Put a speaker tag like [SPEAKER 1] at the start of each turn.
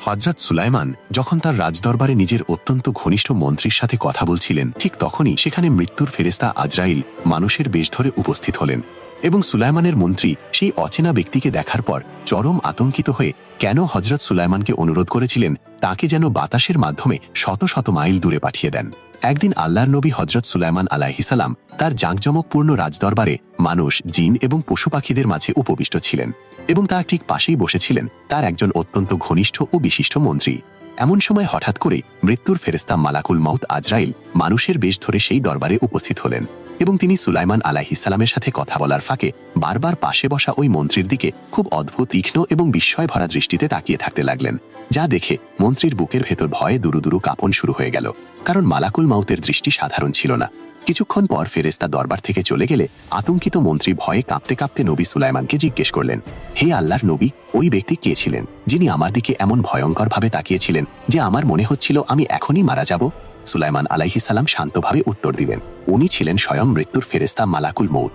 [SPEAKER 1] হযরত সুলাইমান যখন তার রাজদরবারে নিজের অত্যন্ত ঘনিষ্ঠ মন্ত্রীর সাথে কথা বলছিলেন, ঠিক তখনই সেখানে মৃত্যুর ফেরেশতা আজরাইল মানুষের বেশ ধরে উপস্থিত হলেন এবং সুলাইমানের মন্ত্রী সেই অচেনা ব্যক্তিকে দেখার পর চরম আতঙ্কিত হয়ে কেন হযরত সুলাইমানকে অনুরোধ করেছিলেন তাকে যেন বাতাসের মাধ্যমে শত শত মাইল দূরে পাঠিয়ে দেন। একদিন আল্লাহর নবী হযরত সুলাইমান আলাইহিস সালাম তার জাঁকজমকপূর্ণ রাজদরবারে মানুষ, জিন এবং পশু পাখিদের মাঝে উপবিষ্ট ছিলেন এবং তার ঠিক পাশেই বসেছিলেন তার একজন অত্যন্ত ঘনিষ্ঠ ও বিশিষ্ট মন্ত্রী। এমন সময় হঠাৎ করে মৃত্যুর ফেরেশতা মালাকুল মউত আজরাইল মানুষের বেশ ধরে সেই দরবারে উপস্থিত হলেন এবং তিনি সুলাইমান আলাইহিস সালামের সাথে কথা বলার ফাঁকে বারবার পাশে বসা ওই মন্ত্রীর দিকে খুব অদ্ভুত, তীক্ষ্ণ এবং বিস্ময় ভরা দৃষ্টিতে তাকিয়ে থাকতে লাগলেন, যা দেখে মন্ত্রীর বুকের ভেতর ভয়ে দুরু দুরু কাঁপন শুরু হয়ে গেল, কারণ মালাকুল মউতের দৃষ্টি সাধারণ ছিল না। কিছুক্ষণ পর ফেরেশতা দরবার থেকে চলে গেলে আতঙ্কিত মন্ত্রী ভয়ে কাঁপতে কাঁপতে নবী সুলাইমানকে জিজ্ঞেস করলেন, হে আল্লাহর নবী, ওই ব্যক্তি কে ছিলেন যিনি আমার দিকে এমন ভয়ঙ্করভাবে তাকিয়েছিলেন যে আমার মনে হচ্ছিল আমি এখনই মারা যাব? সুলাইমান আলাইহিস সালাম শান্তভাবে উত্তর দিলেন, উনি ছিলেন স্বয়ং মৃত্যুর ফেরেশতা মালাকুল মউত।